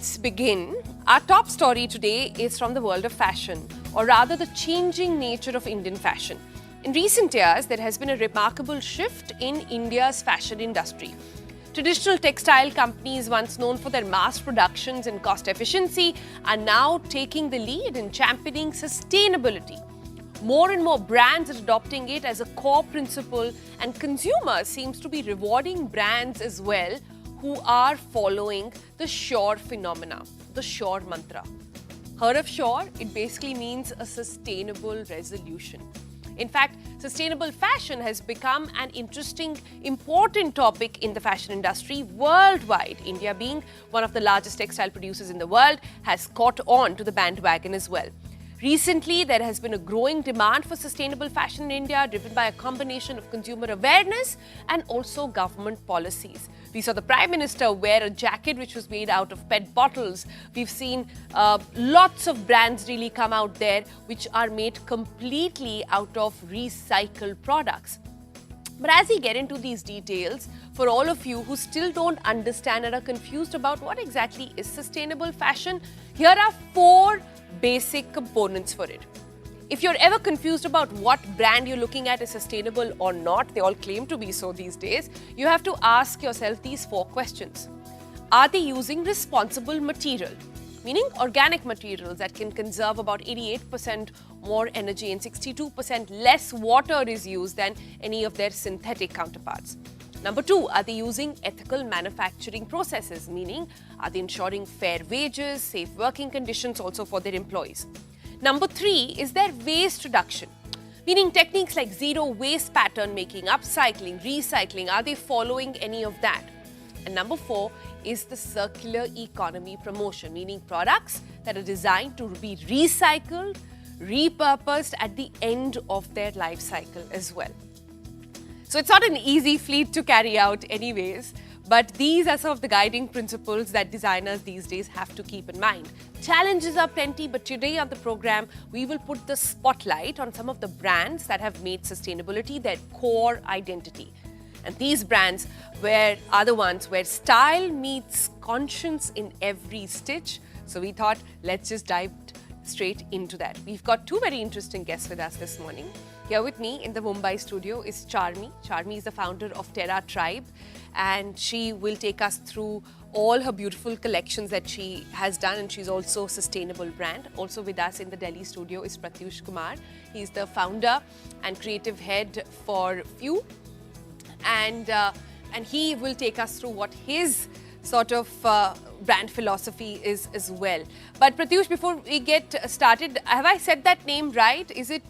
Let's begin. Our top story today is from the world of fashion, or rather the changing nature of Indian fashion. In recent years, there has been a remarkable shift in India's fashion industry. Traditional textile companies, once known for their mass productions and cost efficiency, are now taking the lead in championing sustainability. More and more brands are adopting it as a core principle, and consumers seems to be rewarding brands as well who are following the SURE phenomena, the SURE mantra. Heard of SURE? It basically means a sustainable resolution. In fact, sustainable fashion has become an interesting, important topic in the fashion industry worldwide. India, being one of the largest textile producers in the world, has caught on to the bandwagon as well. Recently, there has been a growing demand for sustainable fashion in India, driven by a combination of consumer awareness and also government policies. We saw the Prime Minister wear a jacket which was made out of PET bottles. We've seen lots of brands really come out there which are made completely out of recycled products. But as we get into these details, for all of you who still don't understand and are confused about what exactly is sustainable fashion, here are 4 basic components for it. If you're ever confused about what brand you're looking at is sustainable or not, they all claim to be so these days, you have to ask yourself these 4 questions. Are they using responsible material? Meaning organic materials that can conserve about 88% more energy and 62% less water is used than any of their synthetic counterparts. Number 2, are they using ethical manufacturing processes? Meaning, are they ensuring fair wages, safe working conditions also for their employees? Number 3 is their waste reduction, meaning techniques like zero waste pattern making, upcycling, recycling, are they following any of that? And number 4 is the circular economy promotion, meaning products that are designed to be recycled, repurposed at the end of their life cycle as well. So it's not an easy feat to carry out anyways, but these are some of the guiding principles that designers these days have to keep in mind. Challenges are plenty, but today on the program, we will put the spotlight on some of the brands that have made sustainability their core identity. And these brands are the ones where style meets conscience in every stitch. So we thought, let's just dive straight into that. We've got 2 very interesting guests with us this morning. Here with me in the Mumbai studio is Charmee. Charmee is the founder of Terra Tribe, and she will take us through all her beautiful collections that she has done, and she's also a sustainable brand. Also with us in the Delhi studio is Pratyush Kumar. He's the founder and creative head for Pieux, and he will take us through what his sort of brand philosophy is as well. But Pratyush, before we get started, have I said that name right? Is it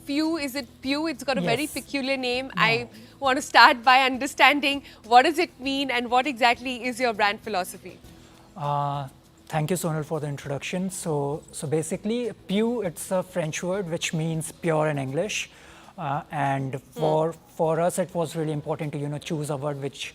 Pieux? Is it Pieux? It's got a very peculiar name. No. I want to start by understanding what does it mean and what exactly is your brand philosophy? Thank you, Sonal, for the introduction. So basically, Pieux, it's a French word which means pure in English. And for us, it was really important to choose a word which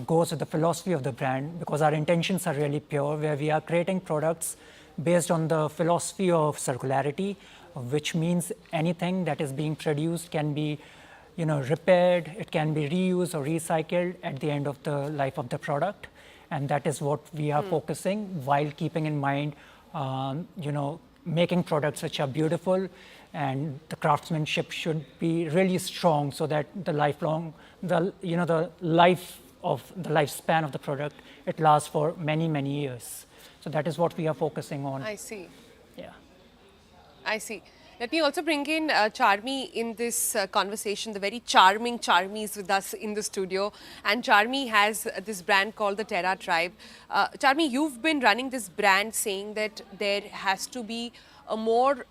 goes with the philosophy of the brand, because our intentions are really pure, where we are creating products based on the philosophy of circularity, which means anything that is being produced can be repaired, it can be reused or recycled at the end of the life of the product. And that is what we are focusing, while keeping in mind making products which are beautiful, and the craftsmanship should be really strong, so that the lifespan of the product, it lasts for many years. So that is what we are focusing on. I see. Yeah. I see. Let me also bring in Charmee in this conversation. The very charming Charmee is with us in the studio, and Charmee has this brand called the Terra Tribe. Charmee, you've been running this brand saying that there has to be a lot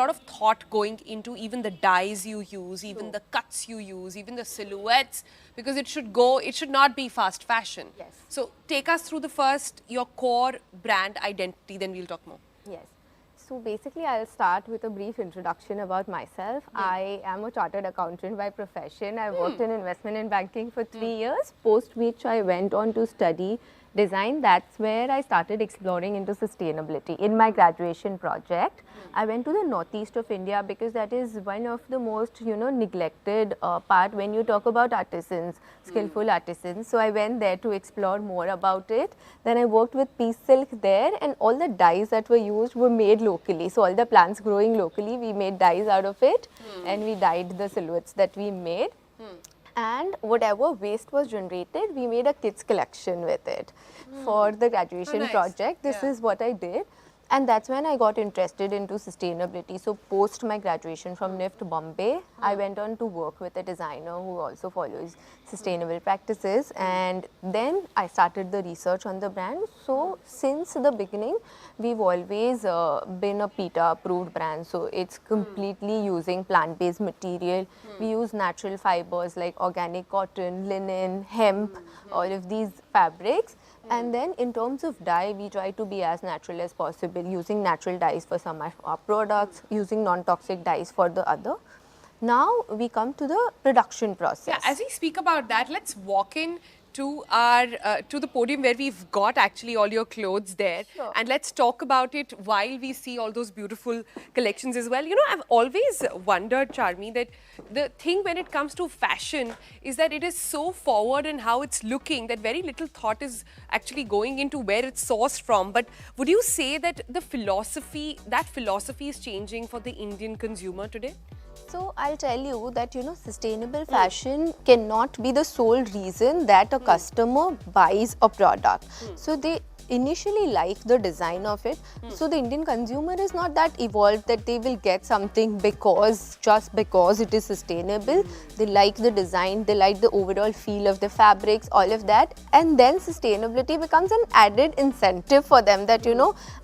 of thought going into even the dyes you use, even the cuts you use, even the silhouettes, because it should not be fast fashion. Yes. So take us through your core brand identity, then we'll talk more. Yes. So basically, I'll start with a brief introduction about myself. I am a chartered accountant by profession. I worked in investment and banking for 3 years, post which I went on to study design, that's where I started exploring into sustainability. In my graduation project, I went to the northeast of India because that is one of the most, neglected part when you talk about artisans, skillful artisans. So I went there to explore more about it. Then I worked with Pieux silk there, and all the dyes that were used were made locally. So all the plants growing locally, we made dyes out of it, and we dyed the silhouettes that we made. And whatever waste was generated, we made a kids collection with it for the graduation project. This is what I did. And that's when I got interested into sustainability. So post my graduation from NIFT Bombay, I went on to work with a designer who also follows sustainable practices, and then I started the research on the brand. So since the beginning, we've always been a PETA approved brand. So it's completely using plant-based material. We use natural fibers like organic cotton, linen, hemp, all of these fabrics. And then in terms of dye, we try to be as natural as possible, using natural dyes for some of our products, using non-toxic dyes for the other. Now we come to the production process. Yeah, as we speak about that, let's walk in to our to the podium where we've got actually all your clothes there, and let's talk about it while we see all those beautiful collections as well. You know, I've always wondered, Charmee, that the thing when it comes to fashion is that it is so forward in how it's looking that very little thought is actually going into where it's sourced from. But would you say that the philosophy is changing for the Indian consumer today? So I'll tell you that, sustainable fashion cannot be the sole reason that a customer buys a product. So they initially like the design of it. So the Indian consumer is not that evolved that they will get something just because it is sustainable. They like the design, they like the overall feel of the fabrics, all of that. And then sustainability becomes an added incentive for them that,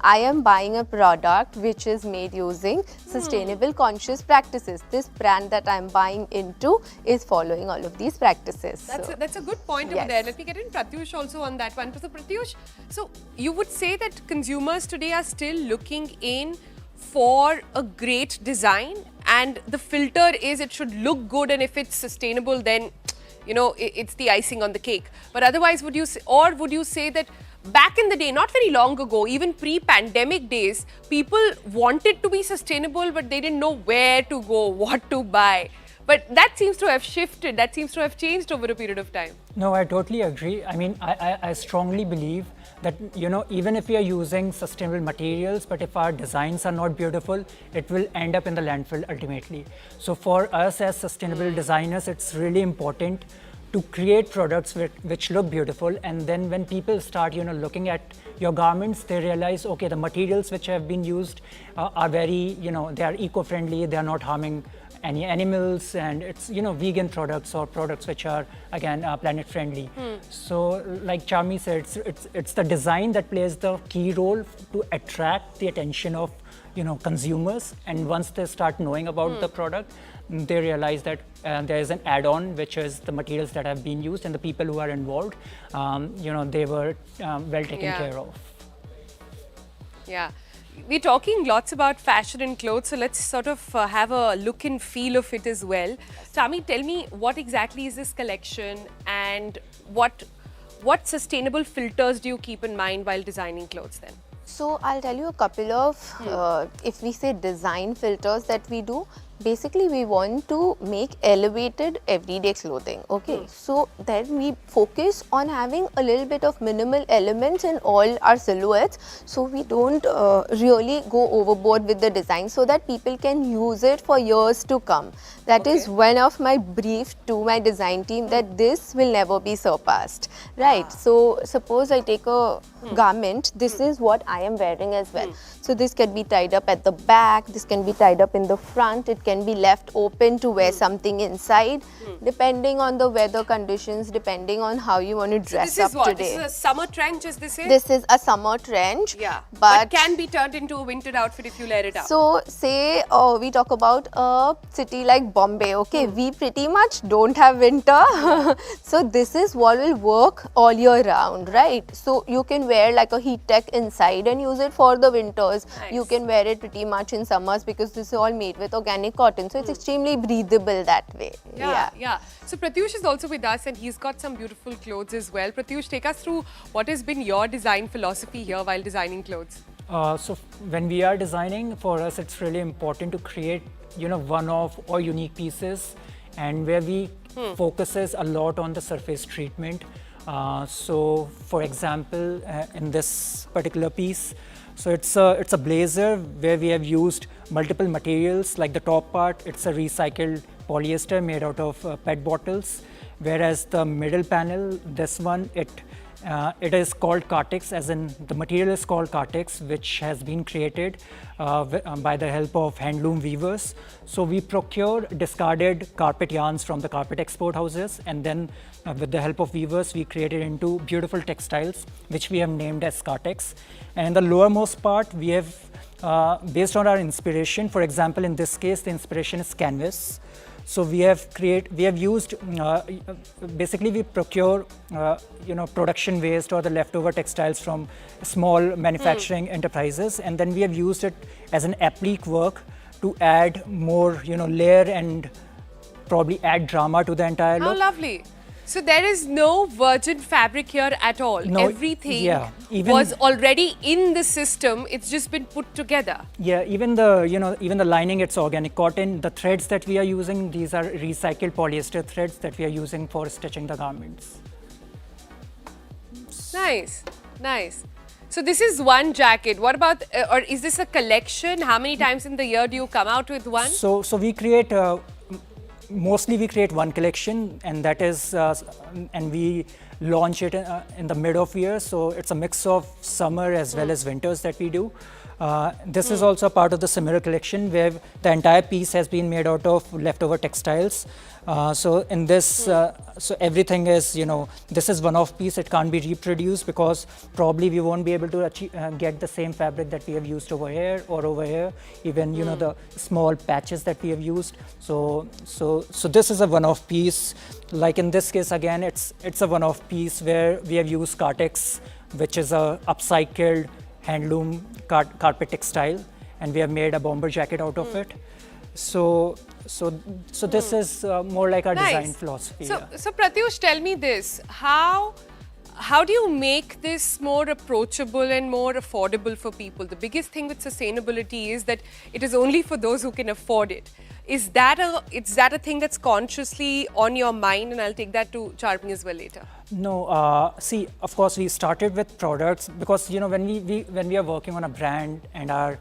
I am buying a product which is made using sustainable conscious practices. This brand that I'm buying into is following all of these practices. That's a good point over there. Let me get in Pratyush also on that one. So Pratyush, so you would say that consumers today are still looking in for a great design, and the filter is it should look good, and if it's sustainable, then it's the icing on the cake. But otherwise, would you say that back in the day, not very long ago, even pre-pandemic days, people wanted to be sustainable, but they didn't know where to go, what to buy? But that seems to have shifted, that seems to have changed over a period of time. No, I totally agree. I mean, I strongly believe that, even if we are using sustainable materials, but if our designs are not beautiful, it will end up in the landfill ultimately. So for us as sustainable designers, it's really important to create products which look beautiful, and then when people start looking at your garments, they realize, okay, the materials which have been used are very, they are eco-friendly, they are not harming any animals, and it's vegan products or products which are again planet friendly. So like Charmee said, it's the design that plays the key role to attract the attention of consumers, and once they start knowing about the product, they realize that there is an add-on, which is the materials that have been used, and the people who are involved, they were well taken care of. Yeah. We're talking lots about fashion and clothes, so let's sort of have a look and feel of it as well. Charmee, tell me, what exactly is this collection, and what sustainable filters do you keep in mind while designing clothes then? So I'll tell you a couple of, if we say design filters that we do, basically we want to make elevated everyday clothing. Okay, so then we focus on having a little bit of minimal elements in all our silhouettes, so we don't really go overboard with the design, so that people can use it for years to come. That is one of my brief to my design team, that this will never be surpassed, right? So suppose I take a garment, this is what I am wearing as well. So this can be tied up at the back, this can be tied up in the front, it can be left open to wear something inside, depending on the weather conditions, depending on how you want to dress up today. This is a summer trench, as they say? This is a summer trench. Yeah, but can be turned into a winter outfit if you layer it up. So say we talk about a city like Bombay, okay, we pretty much don't have winter. So this is what will work all year round, right? So you can wear wear like a heat tech inside and use it for the winters. Nice. You can wear it pretty much in summers because this is all made with organic cotton. So it's extremely breathable that way. Yeah. So Pratyush is also with us and he's got some beautiful clothes as well. Pratyush, take us through what has been your design philosophy here while designing clothes. So when we are designing, for us it's really important to create, one-off or unique pieces, and where we focuses a lot on the surface treatment. So for example, in this particular piece, so it's a blazer where we have used multiple materials. Like the top part, it's a recycled polyester made out of PET bottles, whereas the middle panel, this one, it is called Cartex, as in the material is called Cartex, which has been created by the help of handloom weavers. So we procure discarded carpet yarns from the carpet export houses, and then with the help of weavers, we created into beautiful textiles, which we have named as Cartex. And in the lowermost part, we have, based on our inspiration, for example, in this case, the inspiration is canvas. So we have used, basically we procure, production waste or the leftover textiles from small manufacturing enterprises, and then we have used it as an applique work to add more, layer and probably add drama to the entire look. How lovely. So there is no virgin fabric here at all. No, everything even was already in the system. It's just been put together. Yeah, even the lining, it's organic cotton. The threads that we are using, these are recycled polyester threads that we are using for stitching the garments. Nice. So this is one jacket. What about, or is this a collection? How many times in the year do you come out with one? So we create. Mostly we create one collection, and that is, and we launch it in the mid of year. So it's a mix of summer as well as winters that we do. This is also a part of the similar collection where the entire piece has been made out of leftover textiles. So in this, so everything is, this is one-off piece. It can't be reproduced because probably we won't be able to achieve, get the same fabric that we have used over here or over here. Even the small patches that we have used. So this is a one-off piece. Like in this case, again, it's a one-off piece where we have used Cartex, which is a upcycled handloom carpet textile, and we have made a bomber jacket out of it. So this is more like our design philosophy. So Pratyush, tell me this: how do you make this more approachable and more affordable for people? The biggest thing with sustainability is that it is only for those who can afford it. Is that a thing that's consciously on your mind? And I'll take that to Charmee as well later. No, see, of course, we started with products because when we are working on a brand and our,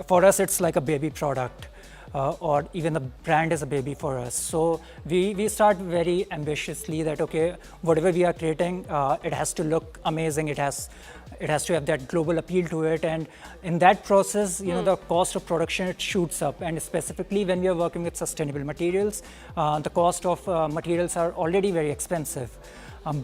for us it's like a baby product, or even the brand is a baby for us. So we start very ambitiously that okay, whatever we are creating, it has to look amazing. It has to have that global appeal to it, and in that process, the cost of production, it shoots up. And specifically when we are working with sustainable materials, the cost of materials are already very expensive.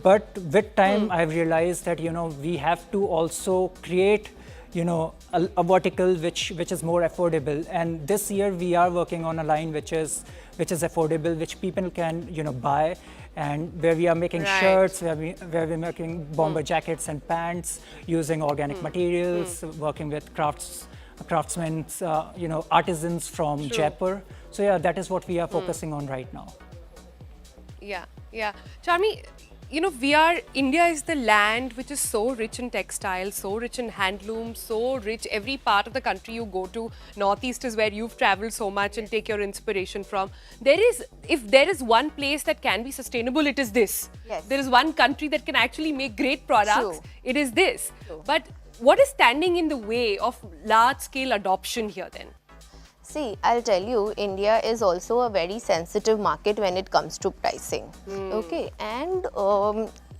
But with time, I've realized that we have to also create a vertical which is more affordable. And this year we are working on a line which is affordable, which people can buy, and where we are making shirts, where we're making bomber jackets and pants using organic materials, working with craftsmen, artisans from Jaipur. So yeah, that is what we are focusing on right now. Yeah. Charmee, India is the land which is so rich in textiles, so rich in handloom, so rich. Every part of the country you go to, Northeast is where you've traveled so much and take your inspiration from. If there is one place that can be sustainable, it is this. Yes. There is one country that can actually make great products, True. it is this. True. But what is standing in the way of large-scale adoption here then? See, I'll tell you, India is also a very sensitive market when it comes to pricing. Okay, and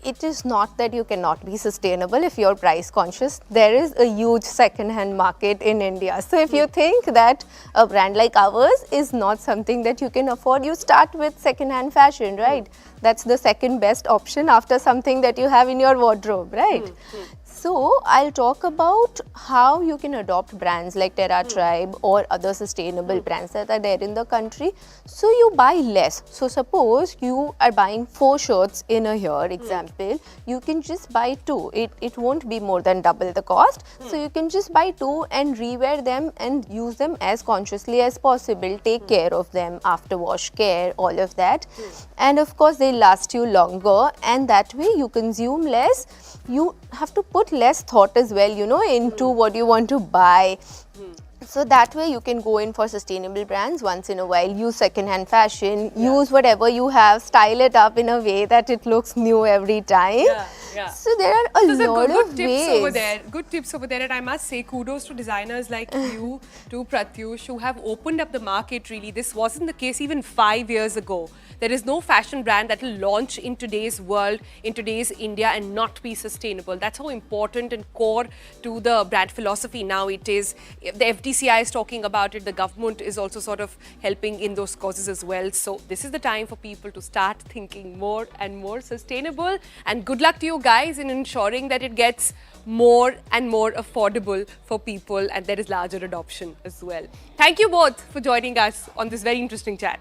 it is not that you cannot be sustainable if you're price conscious. There is a huge second-hand market in India. So if you think that a brand like ours is not something that you can afford, you start with second-hand fashion, right? That's the second best option after something that you have in your wardrobe, right? So I'll talk about how you can adopt brands like Terra Tribe or other sustainable brands that are there in the country. So you buy less. So suppose you are buying 4 shirts in a year, example. example, you can just buy 2. It won't be more than double the cost. So you can just buy 2 and rewear them and use them as consciously as possible. Take care of them, after wash care, all of that. And of course, they last you longer, and that way you consume less. You have to put less thought as well, you know, into what you want to buy. So that way you can go in for sustainable brands once in a while, use second-hand fashion, use whatever you have, style it up in a way that it looks new every time. So there are a lot of tips ways. over there. Good tips over there, and I must say kudos to designers like you, to Pratyush, who have opened up the market really. This wasn't the case even 5 years ago. There is no fashion brand that will launch in today's world, in today's India, and not be sustainable. That's how important and core to the brand philosophy now it is. The FDCI is talking about it. The government is also sort of helping in those causes as well. So this is the time for people to start thinking more and more sustainable. And good luck to you guys in ensuring that it gets more and more affordable for people, and there is larger adoption as well. Thank you both for joining us on this very interesting chat.